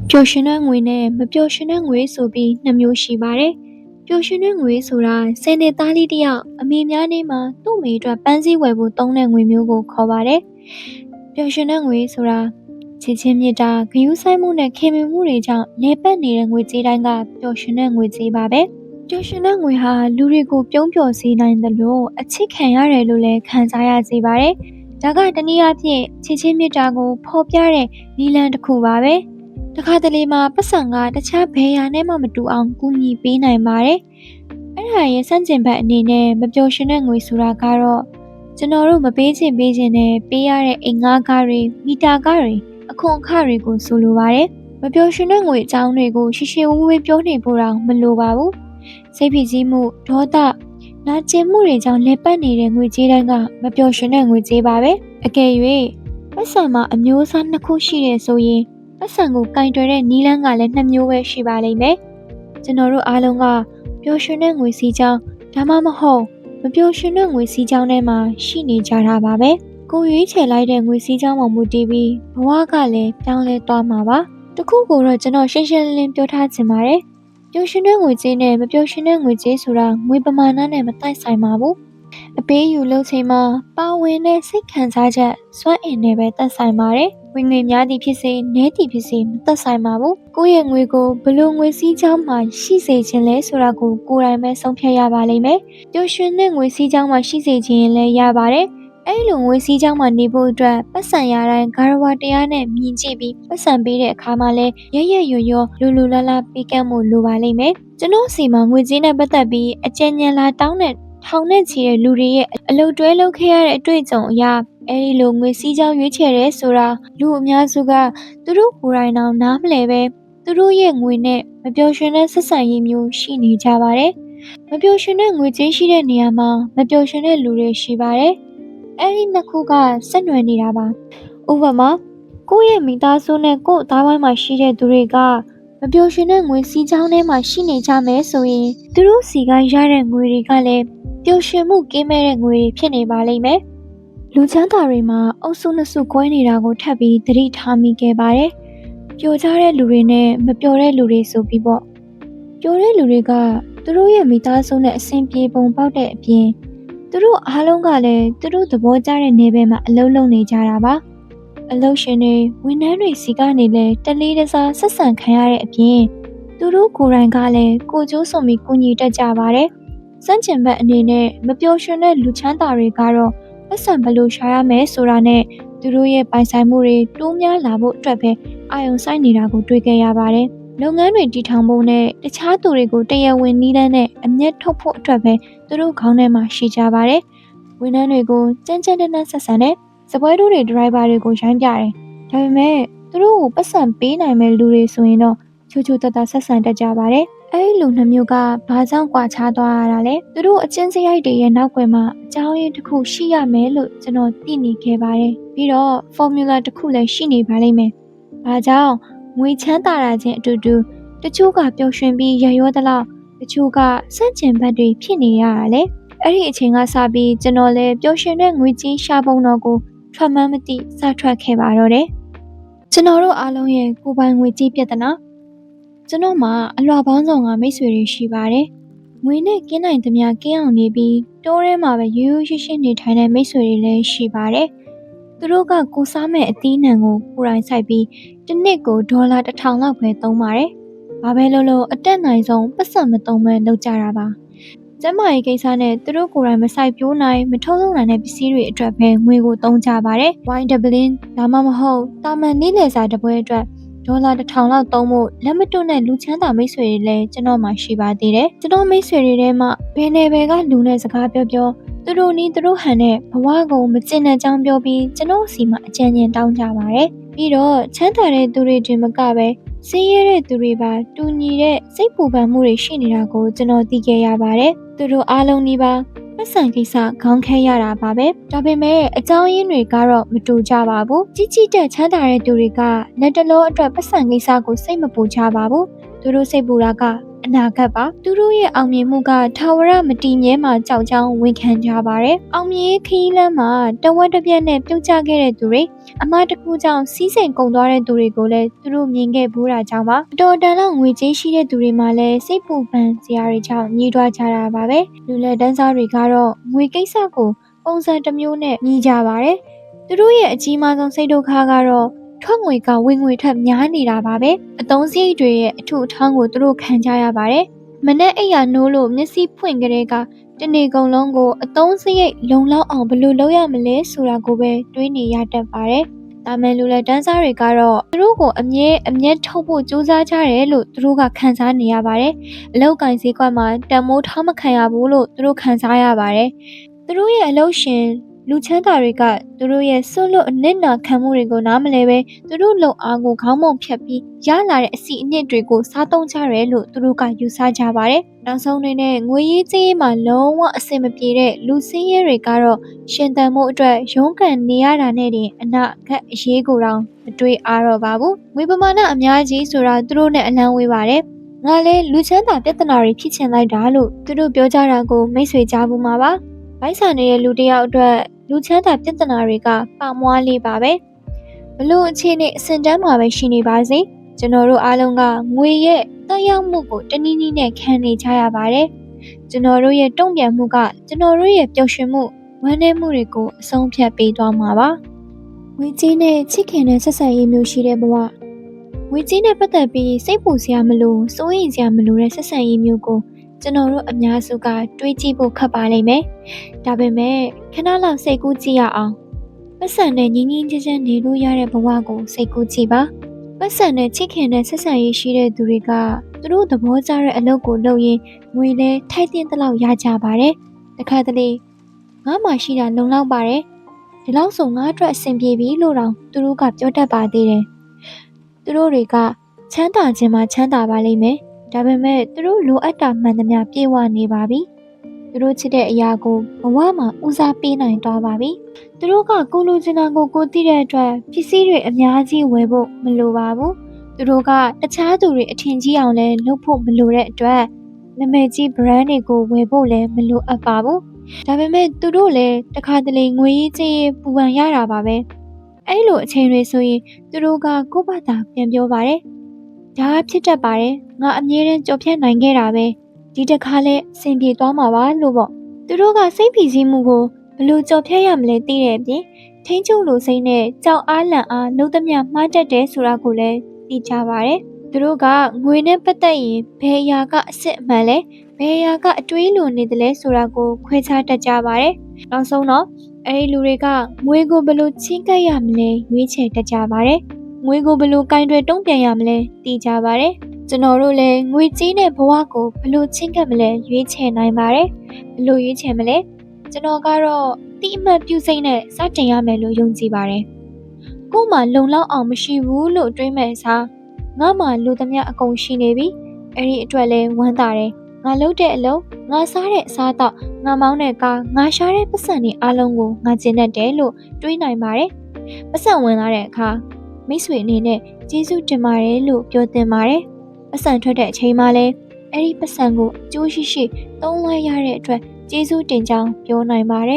ပျော်ရွှင်တဲ့ငွေနဲ့မပျော်ရွှင်တဲ့ငွေဆိုပြီးနှစ်မျိုးရှိပါတယ်။ပျော်ရွှင်တဲ့ငွေဆိုတာဆယ်နှစ်သားလေးတစ်ယောက်အမေများနေမှာသူ့အမေအတွက်ပန်းစည်းဝယ်ဖို့သုံးတဲ့ငွေမျိုးကိုခေါ်ပါတယ်။ပျော်ရွှင်တဲ့ငွေဆိုတာချစ်ချင်းမြတ်တာဂရုစိုက်မှုနဲ့ခင်မင်မှုတွေကြောင့်လဲပတ်နေတဲ့ငွေကြေးတိုင်းကပျော်ရွှင်တဲ့ငွေကြေးပါပဲ။ပျော်ရွှင်တဲ့ငွေဟာလူတွေကိုပြုံးပျော်စေနိုင်တယ်လို့အချစ်ခံရတယ်လို့လည်းခံစားရစေပါတယ်။ဒါကတနည်းအားဖြင့်ချစ်ချင်းမြတ်တာကိုဖော်ပြတဲ့နည်းလမ်းတစ်ခုပါပဲ။တခါတလေမှာပတ်စံကတခြားဘယ်ရာနဲ့မှမတူအောင်ကူညီပေးနိုင်ပါတယ်။အဲ့ဒါရဲ့စန့်ကျင်ဘက်အနေနဲ့မပျော်ရွှင်တဲ့ငွေဆိုတာကတော့ကျွန်တော်တို့မပေးချင်နဲ့ပေးရတဲ့အိမ်ငှားကားတွေမီတာကားတွေအခွန်အခတွေကိုဆိုလိုပါတယ်။မပျော်ရွှင်တဲ့ငွေအကြောင်းတွေကိုရှေရှည်ဝေးဝေးပြောနေဖို့တော့မလိုပါဘူး။စိတ်ဖိစီးမှုဒေါသနာကျင်မှုတွေကြောင့်လဲပတ်နေတဲ့ငွေကြေးတိုင်းကမပျော်ရွှင်တဲ့ငွေကြေးပါပဲ။အကယ်၍ပတ်စံမှာအမျိုးအစားနှစ်ခုရှိတယ်ဆိုရင်ပတ်စံကိုကင်တွယ်တဲ့နီးလန်းကလည်းနှစ်မျိုးပဲရှိပါလိမ့်မယ်။ကျွန်တော်တို့အားလုံးကပျော်ရွှင်တဲ့ငွေစီးကြောင်းဒါမှမဟုတ်မပျော်ရွှင်တဲ့ငွေစီးကြောင်းထဲမှာရှိနေကြတာပါပဲ။ကိုရွေးချယ်လိုက်တဲ့ငွေစီးကြောင်းပေါ်မူတည်ပြီးဘဝကလည်းပြောင်းလဲသွားမှာပါ။တခုကိုတော့ကျွန်တော်ရှင်းရှင်းလင်းလင်းပြောထားချင်ပါတယ်။ပျော်ရွှင်တဲ့ငွေကြေးနဲ့မပျော်ရွှင်တဲ့ငွေကြေးဆိုတာငွေပမာဏနဲ့မတိုက်ဆိုင်ပါဘူး။အပေးယူလုပ်ချိန်မှာပါဝင်တဲ့စိတ်ခံစားချက်စွမ်းအင်နဲ့ပဲသက်ဆိုင်ပါတယ်။ဝင်ငွေများသည်ဖြစ်စေနည်းသည်ဖြစ်စေမသက်ဆိုင်ပါဘူး။ကိုယ့်ရဲ့ငွေကိုဘယ်လိုငွေစည်းကြောင်းမှာရှိစေခြင်းလဲဆိုတာကိုကိုယ်တိုင်ပဲဆုံးဖြတ်ရပါလိမ့်မယ်။ပျော်ရွှင်တဲ့ငွေစည်းကြောင်းမှာရှိစေခြင်းလည်းရပါတယ်။အဲ့လိုငွေစည်းကြောင်းမှာနေဖို့အတွက်ပတ်စံရတိုင်းဂါရဝတရားနဲ့မြင်ကြည့်ပြီးပတ်စံပေးတဲ့အခါမှာလည်းရရရွရွလူလလပေးကမ်းမှုလိုပါလိမ့်မယ်။ကျွန်တော်စီမှာငွေကြေးနဲ့ပတ်သက်ပြီးအကြံဉာဏ်လာတောင်းတဲ့ထောင်နဲ့ချီတဲ့လူတွေရဲ့အလုပ်တွဲလုပ်ခဲ့ရတဲ့အတွေ့အကြုံအရအဲဒီလိုငွေစည်းကြောင်းရွေးချယ်ရဲဆိုတာလူအများစုကသူတို့ကိုယ်တိုင်တောင်နားမလည်ပဲသူတို့ရဲ့ငွေနဲ့မပျော်ရွှင်တဲ့ဆက်ဆံရေးမျိုးရှိနေကြပါတယ်။မပျော်ရွှင်တဲ့ငွေကြေးရှိတဲ့နေရာမှာမပျော်ရွှင်တဲ့လူတွေရှိပါတယ်။အဲဒီနှစ်ခုကဆက်နွယ်နေတာပါ။ဥပမာကိုယ့်ရဲ့မိသားစုနဲ့ကိုယ့်အသားပိုင်းမှာရှိတဲ့သူတွေကမပျော်ရွှင်တဲ့ငွေစည်းကြောင်းထဲမှာရှိနေကြမယ်ဆိုရင်သူတို့စီကရတဲ့ငွေတွေကလည်းပျော်ရွှင်မှုကင်းမဲ့တဲ့ငွေတွေဖြစ်နေပါလိမ့်မယ်။လူချမ်းသာတွေမှာအုပ်စုနှစ်စုကွဲနေတာကိုထပ်ပြီးသတိထားမိခဲ့ပါတယ်။ပျော်ကြတဲ့လူတွေနဲ့မပျော်တဲ့လူတွေဆိုပြီးပေါ့။ပျော်တဲ့လူတွေကသူတို့ရဲ့မိသားစုနဲ့အဆင်ပြေပုံပေါက်တဲ့အပြင်သူတို့အားလုံးကလည်းသူတို့သဘောကျတဲ့နေဘက်မှာအလုပ်လုပ်နေကြတာပါ။အလုပ်ရှင်တွေဝန်ထမ်းတွေစီကနေလည်းတလေးတစားဆက်ဆံခံရတဲ့အပြင်သူတို့ကိုယ်တိုင်ကလည်းကိုကျိုးစွန်ပြီးကူညီတတ်ကြပါတယ်။စန့်ကျင်ဘက်အနေနဲ့မပျော်ရွှင်တဲ့လူချမ်းသာတွေကတော့ပတ်စံဘယ်လိုရှာရမယ်ဆိုတာနဲ့သူတို့ရဲ့ပိုင်ဆိုင်မှုတွေတိုးများလာဖို့အတွက်ပဲအာရုံစိုက်နေတာကိုတွေ့ခဲ့ရပါတယ်။လုပ်ငန်းတွေတည်ထောင်ဖို့နဲ့တခြားသူတွေကိုတရားဝင်နည်းလမ်းနဲ့အမျက်ထုတ်ဖို့အတွက်ပဲသူတို့ခေါင်းထဲမှာရှိကြပါတယ်။ဝန်ထမ်းတွေကိုကြမ်းကြမ်းတမ်းတမ်းဆက်ဆံတဲ့စပွဲတို့တွေဒရိုက်ဘာတွေကိုရိုင်းပြတယ်။ဒါပေမဲ့သူတို့ကိုပတ်စံပေးနိုင်မဲ့လူတွေဆိုရင်တော့ချိုချိုတတဆက်ဆံတတ်ကြပါတယ်။အဲဒီလူနှမျိုးကဘာကြောင့်ကွာခြားသွားရတာလဲ။သူတို့အချင်းစရိုက်တွေရဲ့နောက်ွယ်မှာအကြောင်းရင်းတစ်ခုရှိရမယ်လို့ကျွန်တော်သိနေခဲ့ပါတယ်။ပြီးတော့ formula တစ်ခုလည်းရှိနေပါလိမ့်မယ်။ဘာကြောင့်ငွေချမ်းသာတာချင်းအတူတူတချို့ကပျော်ရွှင်ပြီးရရောသလောက်တချို့ကစန့်ကျင်ဘက်တွေဖြစ်နေရတာလေ။အဲ့ဒီအချိန်ကစပြီးကျွန်တော်လည်းပျော်ရွှင်တဲ့ငွေကြေးရှာပုံတော်ကိုထွက်မှန်းမသိစထွက်ခဲ့ပါတော့တယ်။ကျွန်တော်တို့အားလုံးရဲ့ကိုယ်ပိုင်ငွေကြေးပြဿနာကျွန်တော်မှာအလွှာပေါင်းဆောင်ကမိတ်ဆွေတွေရှိပါတယ်။ငွေနဲ့ကင်းနိုင်သမျှကင်းအောင်နေပြီးတိုးထဲမှာပဲရိုးရိုးရှင်းရှင်းနေထိုင်တဲ့မိတ်ဆွေတွေလည်းရှိပါတယ်။သူတို့ကကိုစားမဲ့အသီးနှံကိုကိုယ်တိုင်စိုက်ပြီးတစ်နှစ်ကိုဒေါ်လာ1000လောက်ပဲသုံးပါတယ်။ဘာပဲလို့အတက်နိုင်ဆုံးပတ်စံမသုံးပဲလုပ်ကြတာပါ။ကျမရဲ့ကိစ္စနဲ့သူတို့ကိုယ်တိုင်မစိုက်ပျိုးနိုင်မထုတ်လုပ်နိုင်တဲ့ပစ္စည်းတွေအတွက်ပဲငွေကိုသုံးကြပါတယ်။ wine doubling ဒါမှမဟုတ်တာမန်နေ့လည်စာတစ်ပွဲအတွက်ဒေါ်လာ1000လောက်သုံးဖို့လက်မတွန့်တဲ့လူချမ်းသာမိတ်ဆွေတွေလည်းကျွန်တော်မှရှိပါသေးတယ်။ကျွန်တော်မိတ်ဆွေတွေထဲမှာဘယ်နယ်ဘယ်ကလူနဲ့စကားပြောသူတို့နီးသူတို့ဟန်နဲ့ဘဝကိုမကျင်တဲ့ကြောင်းပြောပြီးကျွန်တော်စီမှာအကြံဉာဏ်တောင်းကြပါတယ်။ပြီးတော့ချမ်းသာတဲ့သူတွေတင်မကပဲဆင်းရဲတဲ့သူတွေပါတူညီတဲ့စိတ်ပူပန်မှုတွေရှိနေတာကိုကျွန်တော်သိခဲ့ရပါတယ်။သူတို့အားလုံးဒီပါပတ်စံကိစ္စခေါင်းခဲရတာပါပဲဒါပေမဲ့အကြောင်းရင်းတွေကတော့မတူကြပါဘူးကြီးတဲ့ချမ်းသာတဲ့သူတွေကလက်တလောအတွက်ပတ်စံကိစ္စကိုစိတ်မပူကြပါဘူးသူတို့စိတ်ပူတာကအ အနာဂတ်ပါသူတို့ရဲ့အောင်မြင်မှုကထာဝရမတည်မြဲမှကြောက်ကြောင်းဝန်ခံကြပါတယ်အောင်မြင်ခရီးလမ်းမှာတဝက်တစ်ပြက်နဲ့ပြုတ်ကျခဲ့တဲ့သူတွေအမှားတစ်ခုကြောင့်စီးစိမ်ကုန်သွားတဲ့သူတွေကိုလည်းသူတို့မြင်ခဲ့ဘူးတာကြောင့်ပါအတော်တန်လောက်ငွေကြေးရှိတဲ့သူတွေမှလည်းစိတ်ပူပန်စရာတွေကြောင့်ညှိတွားကြတာပါပဲလူလက်တန်းစားတွေကတော့ငွေကိစ္စကိုပုံစံတစ်မျိုးနဲ့ညှိကြပါတယ်သူတို့ရဲ့အကြီးမားဆုံးစိတ်ဒုက္ခကတော့ထွက်ငွေကဝင်ငွေထက်များနေတာပါပဲအသုံးစရိတ်တွေရဲ့အထူအထောင်းကိုသူတို့ခံကြရပါတယ်မနဲ့အိယာနိုးလို့မျက်စိဖွင့်ကြတဲ့ကတနေ့ကုန်လုံးကိုအသုံးစရိတ်လုံလောက်အောင်ဘယ်လိုလုပ်ရမလဲဆိုတာကိုပဲတွေးနေရတတ်ပါတယ်ဒါမဲ့လူလက်တန်းစားတွေကတော့သူတို့ကိုအမြဲထုတ်ဖို့ကြိုးစားကြတယ်လို့သူတို့ကခံစားနေရပါတယ်အလောက်ကင်စည်းကွက်မှာတန်မိုးထားမခံရဘူးလို့သူတို့ခံစားရပါတယ်သူတို့ရဲ့အလုပ်ရှင်လူချမ်းသာတွေကသူတို့ရဲ့ဆွတ်လွတ်အနစ်နာခံမှုတွေကိုနားမလဲပဲသူတို့လုံအားကိုခေါင်းမုံဖြတ်ပြီးရလာတဲ့အစီအနစ်တွေကိုစားသုံးကြတယ်လို့သူတို့ကယူဆကြပါတယ်။နောက်ဆုံးနေနဲ့ငွေရေးကြေးရေးမှာလုံးဝအဆင်မပြေတဲ့လူစင်းရဲတွေကတော့ရှင်သန်မှုအတွက်ရုန်းကန်နေရတာနဲ့တင်အနာဂတ်အရေးကိုတောင်မတွေးအားတော့ပါဘူး။ငွေပမာဏအများကြီးဆိုတာသူတို့နဲ့အလံဝေးပါတယ်။ငါလည်းလူချမ်းသာပြဿနာတွေဖြစ်ချင်လိုက်တာလို့သူတို့ပြောကြတာကိုမိတ်ဆွေကြားဘူးမှာပါ။ဗိုက်ဆန်နေတဲ့လူတစ်ယောက်အတွက်လူချမ်းသာပြဿနာတွေကပါမွားလေးပါပဲဘလို့အခြေအနေအစင်တန်းမှာပဲရှိနေပါစေကျွန်တော်တို့အားလုံးကငွေရဲ့တက်ရောက်မှုကိုတနည်းနည်းနဲ့ခံနေကြရပါတယ်ကျွန်တော်တို့ရဲ့တုံ့ပြန်မှုကကျွန်တော်တို့ရဲ့ပျော်ရွှင်မှုဝမ်းနည်းမှုတွေကိုအဆုံးဖြတ်ပေးသွားမှာပါငွေကြေးနဲ့ချစ်ခင်တဲ့ဆက်ဆံရေးမျိုးရှိတဲ့ဘဝငွေကြေးနဲ့ပတ်သက်ပြီးစိတ်ပူစရာမလိုစိုးရိမ်စရာမလိုတဲ့ဆက်ဆံရေးမျိုးကိုကျွန်တော်တို့အများစုကတွေးကြည့်ဖို့ခက်ပါလိမ့်မယ်။ဒါပေမဲ့ခဏလောက်စိတ်ကူးကြည့်ရအောင်။ပတ်စံနဲ့ငြင်းငြင်းချမ်းချမ်းနေလို့ရတဲ့ဘဝကိုစိတ်ကူးကြည့်ပါ။ပတ်စံနဲ့ချစ်ခင်တဲ့ဆက်ဆံရေးရှိတဲ့သူတွေကသူတို့သဘောကျတဲ့အလုပ်ကိုလုပ်ရင်ငွေနဲ့ထိုက်တင်တဲ့လောက်ရကြပါတယ်။တခါတလေငါမှရှိတာလုံလောက်ပါတယ်။ဒီလောက်ဆိုငါအတွက်အဆင်ပြေပြီလို့တောင်သူတို့ကပြောတတ်ပါသေးတယ်။သူတို့တွေကချမ်းသာခြင်းမှချမ်းသာပါလိမ့်မယ်။ဒါပေမဲ့သူတို့လိုအပ်တာမှန်သမျှပြေဝနေပါပြီ။သူတို့ချစ်တဲ့အရာကိုဘဝမှာဦးစားပေးနိုင်သွားပါပြီ။သူတို့ကကိုလိုချင်တာကိုကိုသိတဲ့အတွက်ပစ္စည်းတွေအများကြီးဝယ်ဖို့မလိုပါဘူး။သူတို့ကတခြားသူတွေအထင်ကြီးအောင်လဲလုပ်ဖို့မလိုတဲ့အတွက်နာမည်ကြီး brand တွေကိုဝယ်ဖို့လည်းမလိုအပ်ပါဘူး။ဒါပေမဲ့သူတို့လည်းတစ်ခါတလေငွေရေးကြေးရေးပူပန်ရတာပါပဲ။အဲ့လိုအချိန်တွေဆိုရင်သူတို့ကကိုယ့်ဘာသာပြန်ပြောပါတယ်။ဒါဖြစ်တတ်ပါတယ်ငါအမြဲတမ်းကြော်ဖြတ်နိုင်ခဲ့တာပဲဒီတစ်ခါလဲအဆင်ပြေသွားမှာပါလို့ပေါ့သူတို့ကစိတ်ဖိစီးမှုကိုဘလို့ကြော်ဖြတ်ရမလဲသိတဲ့အပြင်ထိန်းချုပ်လိုစိတ်နဲ့ကြောက်အားလန့်အားလုံးသမျှမှားတတ်တယ်ဆိုတာကိုလည်းသိကြပါတယ်သူတို့ကငွေနဲ့ပတ်သက်ရင်ဘယ်အရာကအစ်စ်အမှန်လဲဘယ်အရာကအတွေးလိုနေတယ်လဲဆိုတာကိုခွဲခြားတတ်ကြပါတယ်နောက်ဆုံးတော့အဲဒီလူတွေကငွေကိုဘလို့ချင်းကပ်ရမလဲရွေးချယ်တတ်ကြပါတယ်ငွေကိုဘလို့ကင်တွေတုံ့ပြန်ရမလဲသိကြပါတယ်ကျွန်တော်တို့လည်းငွေကြေးနဲ့ဘဝကိုဘလို့ချင်းကပ်မလဲရွေးချယ်နိုင်ပါတယ်ဘလို့ရွေးချယ်မလဲကျွန်တော်ကတော့တိအမှတ်ပြုစိတ်နဲ့စတင်ရမယ်လို့ယုံကြည်ပါတယ်ကို့မှာလုံလောက်အောင်မရှိဘူးလို့တွေးမဲ့အစားငါမှလူသမျှအကုန်ရှိနေပြီအဲ့ဒီအတွက်လဲဝမ်းသာတယ်ငါလုပ်တဲ့အလုပ်ငါစားတဲ့အစားတော့ငါမောင်းတဲ့ကားငါရှာတဲ့ပတ်စံတွေအားလုံးကိုငါကျင်တတ်တယ်လို့တွေးနိုင်ပါတယ်ပတ်စံဝင်လာတဲ့အခါမိတ်ဆွေအနေနဲ့ကျေးဇူးတင်ပါတယ်လို့ပြောသင့်ပါတယ်ပတ်စံထွက်တဲ့အချိန်မှလည်းအဲ့ဒီပတ်စံကိုအကျိုးရှိရှိသုံးလိုက်ရတဲ့အတွက်ကျေးဇူးတင်ကြောင်းပြောနိုင်ပါတယ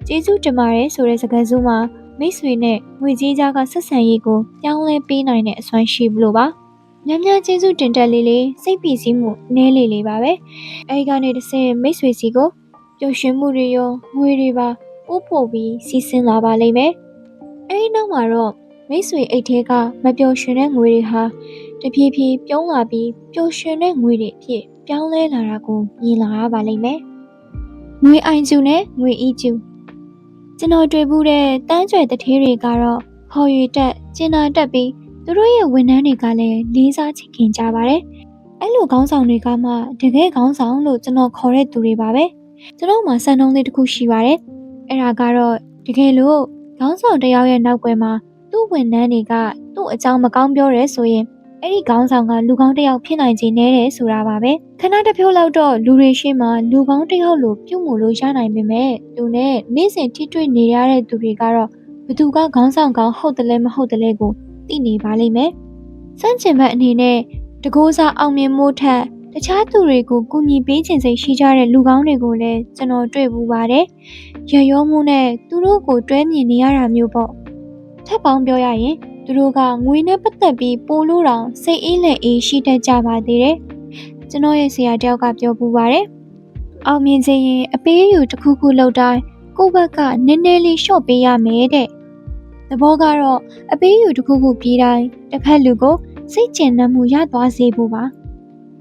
်ကျေးဇူးတင်ပါတယ်ဆိုတဲ့စကားစုမှာမိတ်ဆွေနဲ့ငွေကြေးကြားကဆက်ဆံရေးကိုပြောင်းလဲပေးနိုင်တဲ့အစွမ်းရှိလို့ပါများများကျေးဇူးတင်တက်လေးလေးစိတ်ပီစီးမှုနည်းလေးလေးပါပဲအဲဒီကနေတစ်ဆင့်မိတ်ဆွေစီကိုပျော်ရွှင်မှုတွေရောငွေတွေပါပို့ဖို့ပြီးစီးဆင်းလာပါလိမ့်မယ်အဲဒီနောက်မှာတော့မိတ်ဆွေအိတ်ထဲကမပျော်ရွှင်တဲ့ငွေတွေဟာတဖြည်းဖြည်းပြုံးလာပြီးပျော်ရွှင်တဲ့ငွေတွေအဖြစ်ပြောင်းလဲလာတာကိုမြင်လာရပါလိမ့်မယ်ငွေအိုင်ကျူနဲ့ငွေအီကျူကျွန်တော်တွေ့ဘူးတဲ့တန်းကျွယ်တထေးတွေကတော့ခေါ်ရတက်ကျင်နာတက်ပြီးသူတို့ရဲ့ဝန်ထမ်းတွေကလည်းလေးစားချစ်ခင်ကြပါတယ်အဲ့လိုခေါင်းဆောင်တွေကမှတကယ်ခေါင်းဆောင်လို့ကျွန်တော်ခေါ်တဲ့သူတွေပါပဲကျွန်တော်မှစံနှုန်းလေးတစ်ခုရှိပါတယ်အဲ့ဒါကတော့တကယ်လို့ခေါင်းဆောင်တယောက်ရဲ့နောက်ွယ်မှာသူ့ဝန်ထမ်းတွေကသူ့အကြောင်းမကောင်းပြောရဲဆိုရင်အဲ့ဒီခေါင်းဆောင်ကလူကောင်းတစ်ယောက်ဖြစ်နိုင်ခြေနည်းတယ်ဆိုတာပါပဲခဏတစ်ဖြုတ်လောက်တော့လူတွေရှေ့မှာလူကောင်းတစ်ယောက်လိုပြုတ်မှုလို့ရနိုင်ပေမဲ့သူနဲ့နေ့စဉ်ထိတွေ့နေရတဲ့သူတွေကတော့ဘသူကခေါင်းဆောင်ကောင်းဟုတ်တယ်လဲမဟုတ်တယ်လဲကိုသိနေပါလိမ့်မယ်စန့်ကျင်ဘက်အနေနဲ့တကိုးစားအောင်မြင်မှုထက် တခြားသူတွေကိုကူညီပေးခြင်းစိတ်ရှိကြတဲ့လူကောင်းတွေကိုလည်းကျွန်တော်တွေ့ပူပါတယ်။ရရောမှုနဲ့သူတို့ကိုတွဲမြင်နေရတာမျိုးပေါ့။ထပ်ပေါင်းပြောရရင်သူတို့ကငွေနဲ့ပတ်သက်ပြီးပိုလို့တောင်စိတ်အေးလက်အေးရှိတတ်ကြပါသေးတယ်။ကျွန်တော်ရဲ့ဆရာတယောက်ကပြောပူပါတယ်။အောင်မြင်ခြင်းရင်အပေးအယူတစ်ခုခုလုပ်တိုင်းကိုယ့်ဘက်ကနည်းနည်းလေးလျှော့ပေးရမယ်တဲ့။သဘောကတော့အပေးအယူတစ်ခုခုပြီးတိုင်းတစ်ဖက်လူကိုစိတ်ကျဉ်နှံမှုရသွားစေဖို့ပါ။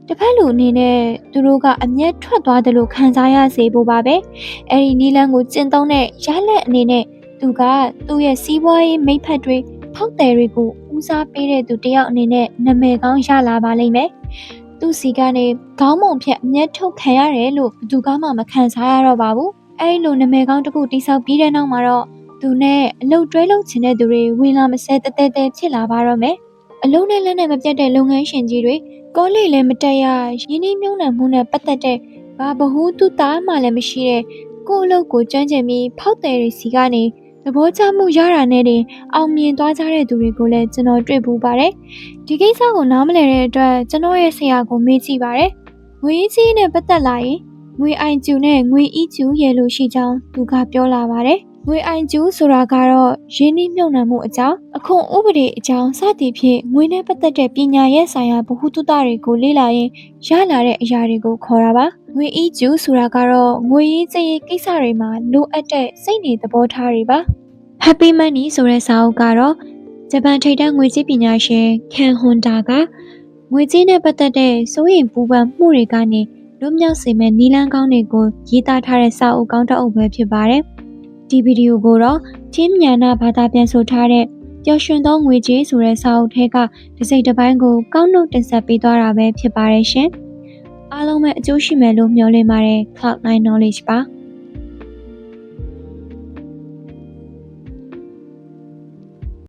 တစ်ဖက်လူအနေနဲ့သူတို့ကအမျက်ထွက်သွားတယ်လို့ခံစားရစေဖို့ပါပဲ။အဲ့ဒီနီလန်းကိုကျင့်သုံးတဲ့ရလက်အနေနဲ့သူကသူ့ရဲ့စီးပွားရေးမိတ်ဖက်တွေဖောက်တယ်တွေကိုဦးစားပေးတဲ့သူတယောက်အနေနဲ့နာမည်ကောင်းရလာပါလိမ့်မယ်။သူ့စီကနေခေါင်းမုံဖြတ်အမျက်ထုတ်ခံရတယ်လို့ဘယ်သူမှမခံစားရတော့ပါဘူး။အဲ့လိုနာမည်ကောင်းတစ်ခုတိဆောက်ပြီးတဲ့နောက်မှာတော့သူနဲ့အလုပ်တွဲလုပ်ချင်တဲ့သူတွေဝင်လာမစဲတဲတဲဖြစ်လာပါတော့မယ်။အလုံးနဲ့လက်နဲ့မပြတ်တဲ့လုပ်ငန်းရှင်ကြီးတွေကောလိပ်လည်းမတက်ရရင်းနှီးမြှုပ်နှံမှုနဲ့ပတ်သက်တဲ့ဘာဘဟုတုသားမှလည်းမရှိတဲ့ကိုယ့်အလုပ်ကိုကြမ်းကြင်ပြီးဖောက်တယ်တွေစီကနေသဘောကျမှုရတာနဲ့တင်အောင်မြင်သွားကြတဲ့သူတွေကိုလည်းကျွန်တော်တွေ့ပူပါတယ်။ဒီကိစ္စကိုနားမလည်တဲ့အတွက်ကျွန်တော်ရဲ့ဆရာကိုမေးကြည့်ပါတယ်။ငွေကြီးနဲ့ပတ်သက်လာရင်ငွေအိုင်ကျူနဲ့ငွေအီကျူရဲ့လို့ရှိကြောင်းသူကပြောလာပါတယ်။ငွေအိုင်ကျူဆိုတာကတော့ရင်းနှီးမြှုပ်နှံမှုအကြောင်းအခွန်ဥပဒေအကြောင်းစသည်ဖြင့်ငွေနဲ့ပတ်သက်တဲ့ပညာရဲ့ဆိုင်ရာဗဟုသုတတွေကိုလေ့လာရင်ရလာတဲ့အရာတွေကိုခေါ်တာပါ။ငွေအီကျူဆိုတာကတော့ငွေရေးကြေးရေးကိစ္စတွေမှာလိုအပ်တဲ့စိတ်နေသဘောထားတွေပါ။ Happy Money ဆိုတဲ့စာအုပ်ကတော့ဂျပန်ထိပ်တန်းငွေကြေးပညာရှင်ကန်ဟွန်တာကငွေကြေးနဲ့ပတ်သက်တဲ့စိုးရိမ်ပူပန်မှုတွေကနေလွတ်မြောက်စေမယ့်နည်းလမ်းကောင်းတွေကိုရေးသားထားတဲ့စာအုပ်ကောင်းတစ်အုပ်ပဲဖြစ်ပါတယ်။ဒီဗီဒီယိုကိုတော့ချင်းမြန်နာဘာသာပြန်ဆိုထားတဲ့ပျော်ရွှင်သောငွေကြေးဆိုတဲ့စာအုပ်ထဲကတစ်စိတ်တစ်ပိုင်းကိုကောက်နှုတ်တင်ဆက်ပေးသွားတာပဲဖြစ်ပါတယ်ရှင်။အားလုံးပဲအကျိုးရှိမယ်လို့မျှော်လင့်ပါတယ် Cloud9 Knowledge ပါ။